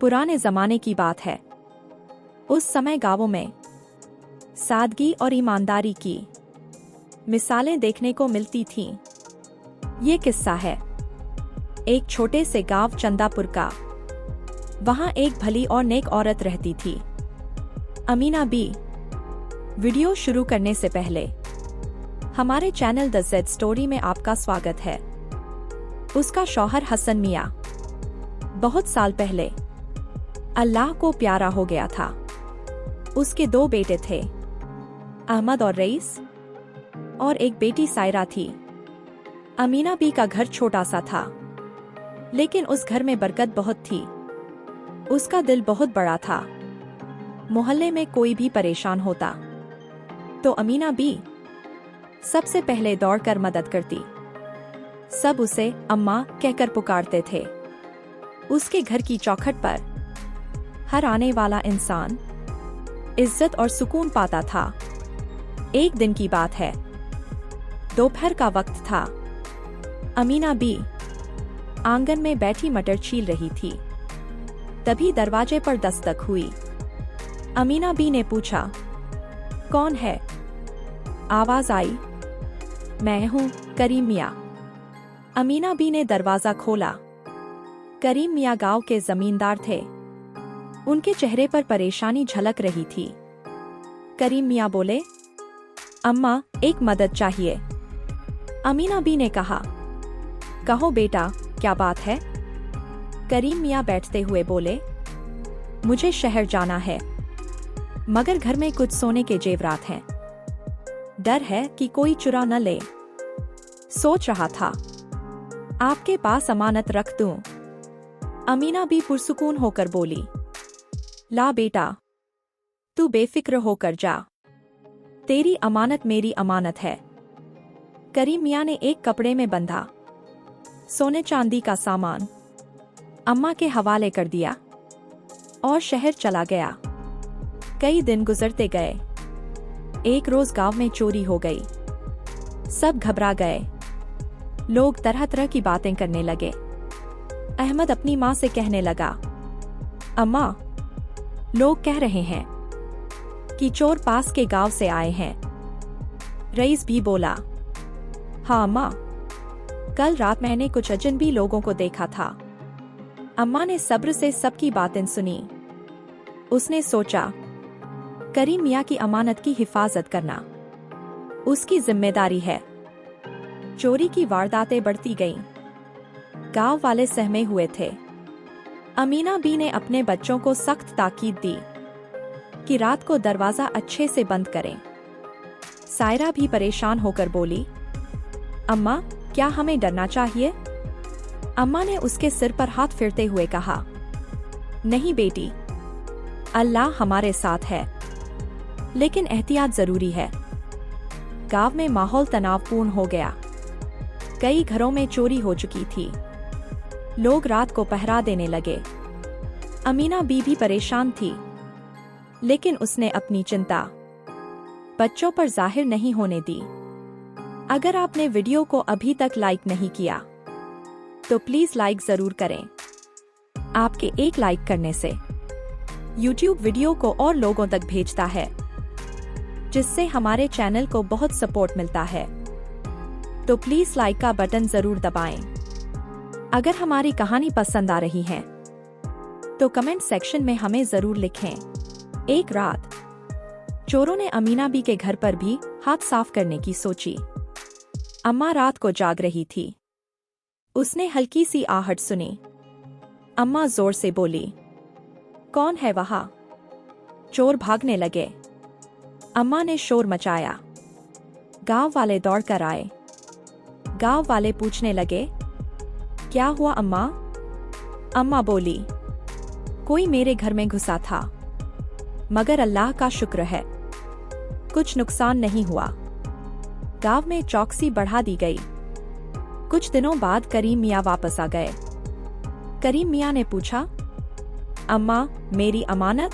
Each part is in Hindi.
पुराने जमाने की बात है। उस समय गांवों में सादगी और ईमानदारी की मिसालें देखने को मिलती थीं। ये किस्सा है एक छोटे से गांव चंदापुर का। वहां एक भली और नेक औरत रहती थी, अमीना बी। वीडियो शुरू करने से पहले हमारे चैनल द जेड स्टोरी में आपका स्वागत है। उसका शौहर हसन मियां बहुत साल पहले अल्लाह को प्यारा हो गया था। उसके 2 बेटे थे, अहमद और रईस, और एक बेटी सायरा थी। अमीना बी का घर छोटा सा था, लेकिन उस घर में बरकत बहुत थी। उसका दिल बहुत बड़ा था। मोहल्ले में कोई भी परेशान होता तो अमीना बी सबसे पहले दौड़कर मदद करती। सब उसे अम्मा कहकर पुकारते थे। उसके घर की चौखट पर हर आने वाला इंसान इज्जत और सुकून पाता था। एक दिन की बात है, दोपहर का वक्त था। अमीना बी आंगन में बैठी मटर छील रही थी। तभी दरवाजे पर दस्तक हुई। अमीना बी ने पूछा, कौन है? आवाज आई, मैं हूँ, करीम मियां। अमीना बी ने दरवाजा खोला। करीम मियां गांव के जमींदार थे। उनके चेहरे पर परेशानी झलक रही थी। करीम मियां बोले, अम्मा, एक मदद चाहिए। अमीना बी ने कहा, कहो बेटा, क्या बात है? करीम मियां बैठते हुए बोले, मुझे शहर जाना है, मगर घर में कुछ सोने के जेवरात हैं। डर है कि कोई चुरा न ले। सोच रहा था आपके पास अमानत रख दूं। अमीना बी पुरसुकून होकर बोली, ला बेटा, तू बेफिक्र होकर जा। तेरी अमानत मेरी अमानत है। करीम मियां ने एक कपड़े में बंधा सोने चांदी का सामान अम्मा के हवाले कर दिया और शहर चला गया। कई दिन गुजरते गए। एक रोज गांव में चोरी हो गई। सब घबरा गए। लोग तरह तरह की बातें करने लगे। अहमद अपनी माँ से कहने लगा, अम्मा, लोग कह रहे हैं कि चोर पास के गांव से आए हैं। रईस भी बोला, हाँ अम्मा, कल रात मैंने कुछ अजनबी लोगों को देखा था। अम्मा ने सब्र से सबकी बातें सुनी। उसने सोचा, करीम मियां की अमानत की हिफाजत करना उसकी जिम्मेदारी है। चोरी की वारदातें बढ़ती गईं। गांव वाले सहमे हुए थे। अमीना बी ने अपने बच्चों को सख्त ताकीद दी कि रात को दरवाजा अच्छे से बंद करें। सायरा भी परेशान होकर बोली, अम्मा, क्या हमें डरना चाहिए? अम्मा ने उसके सिर पर हाथ फेरते हुए कहा, नहीं बेटी, अल्लाह हमारे साथ है, लेकिन एहतियात जरूरी है। गांव में माहौल तनावपूर्ण हो गया। कई घरों में चोरी हो चुकी थी। लोग रात को पहरा देने लगे। अमीना बी भी परेशान थी, लेकिन उसने अपनी चिंता बच्चों पर जाहिर नहीं होने दी। अगर आपने वीडियो को अभी तक लाइक नहीं किया तो प्लीज लाइक जरूर करें। आपके एक लाइक करने से YouTube वीडियो को और लोगों तक भेजता है, जिससे हमारे चैनल को बहुत सपोर्ट मिलता है। तो प्लीज लाइक का बटन जरूर दबाएं। अगर हमारी कहानी पसंद आ रही है तो कमेंट सेक्शन में हमें जरूर लिखें। एक रात चोरों ने अमीना बी के घर पर भी हाथ साफ करने की सोची। अम्मा रात को जाग रही थी। उसने हल्की सी आहट सुनी। अम्मा जोर से बोली, कौन है वहां? चोर भागने लगे। अम्मा ने शोर मचाया। गांव वाले दौड़कर आए। गांव वाले पूछने लगे, क्या हुआ अम्मा? अम्मा बोली, कोई मेरे घर में घुसा था, मगर अल्लाह का शुक्र है कुछ नुकसान नहीं हुआ। गांव में चौकसी बढ़ा दी गई। कुछ दिनों बाद करीम मियां वापस आ गए। करीम मियां ने पूछा, अम्मा, मेरी अमानत?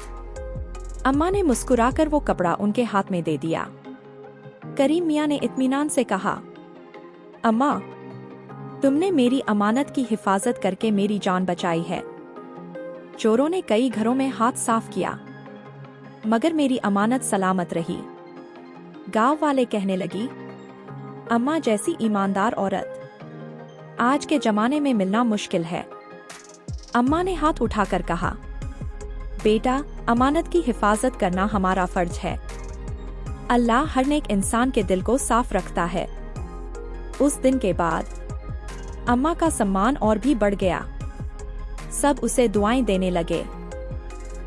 अम्मा ने मुस्कुराकर वो कपड़ा उनके हाथ में दे दिया। करीम मियां ने इत्मीनान से कहा, अम्मा, तुमने मेरी अमानत की हिफाजत करके मेरी जान बचाई है। चोरों ने कई घरों में हाथ साफ किया, मगर मेरी अमानत सलामत रही। गांव वाले कहने लगी, अम्मा जैसी ईमानदार औरत आज के जमाने में मिलना मुश्किल है। अम्मा ने हाथ उठाकर कहा, बेटा, अमानत की हिफाजत करना हमारा फर्ज है। अल्लाह हर नेक इंसान के दिल को साफ रखता है। उस दिन के बाद अम्मा का सम्मान और भी बढ़ गया। सब उसे दुआएं देने लगे।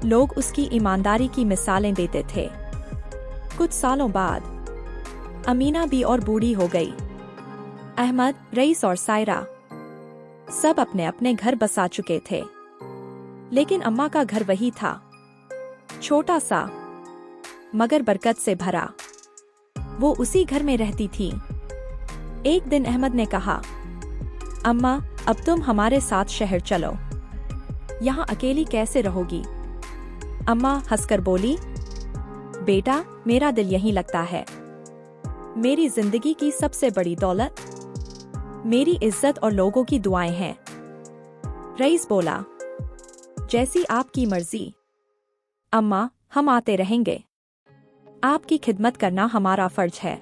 लोग उसकी ईमानदारी की मिसालें देते थे। कुछ सालों बाद अमीना भी और बूढ़ी हो गई। अहमद, रईस और सायरा सब अपने अपने घर बसा चुके थे, लेकिन अम्मा का घर वही था, छोटा सा मगर बरकत से भरा। वो उसी घर में रहती थी। एक दिन अहमद ने कहा, अम्मा, अब तुम हमारे साथ शहर चलो। यहाँ अकेली कैसे रहोगी? अम्मा हंसकर बोली, बेटा, मेरा दिल यहीं लगता है। मेरी जिंदगी की सबसे बड़ी दौलत मेरी इज्जत और लोगों की दुआएं हैं। रईस बोला, जैसी आपकी मर्जी अम्मा, हम आते रहेंगे। आपकी खिदमत करना हमारा फर्ज है।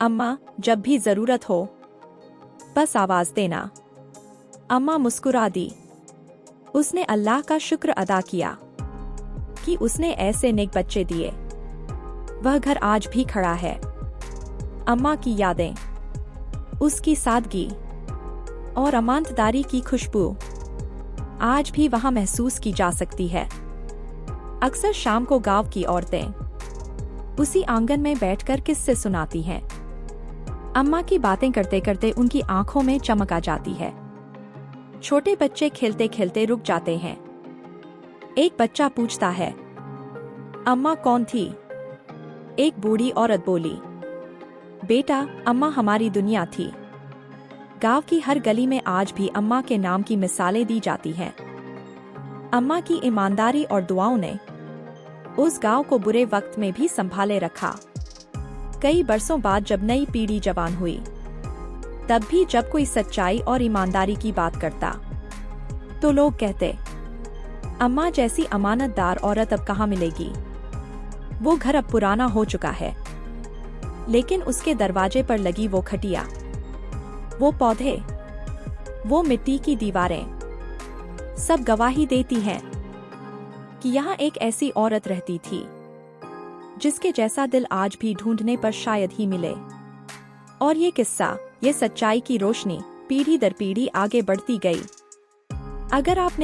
अम्मा, जब भी जरूरत हो बस आवाज देना। अम्मा मुस्कुरा दी। उसने अल्लाह का शुक्र अदा किया कि उसने ऐसे नेक बच्चे दिए। वह घर आज भी खड़ा है। अम्मा की यादें, उसकी सादगी और ईमानदारी की खुशबू आज भी वहां महसूस की जा सकती है। अक्सर शाम को गांव की औरतें उसी आंगन में बैठकर किस्से सुनाती हैं। अम्मा की बातें करते करते उनकी आंखों में चमक आ जाती है। छोटे बच्चे खेलते खेलते रुक जाते हैं। एक बच्चा पूछता है, अम्मा कौन थी? एक बूढ़ी औरत बोली, बेटा, अम्मा हमारी दुनिया थी। गांव की हर गली में आज भी अम्मा के नाम की मिसालें दी जाती हैं। अम्मा की ईमानदारी और दुआओं ने उस गांव को बुरे वक्त में भी संभाले रखा। कई बरसों बाद जब नई पीढ़ी जवान हुई, तब भी जब कोई सच्चाई और ईमानदारी की बात करता, तो लोग कहते, अम्मा जैसी अमानतदार औरत अब कहाँ मिलेगी? वो घर अब पुराना हो चुका है, लेकिन उसके दरवाजे पर लगी वो खटिया, वो पौधे, वो मिट्टी की दीवारें सब गवाही देती हैं कि यहाँ एक ऐसी औरत रहती थी जिसके जैसा दिल आज भी ढूंढने पर शायद ही मिले। और ये किस्सा, ये सच्चाई की रोशनी पीढ़ी दर पीढ़ी आगे बढ़ती गई। अगर आपने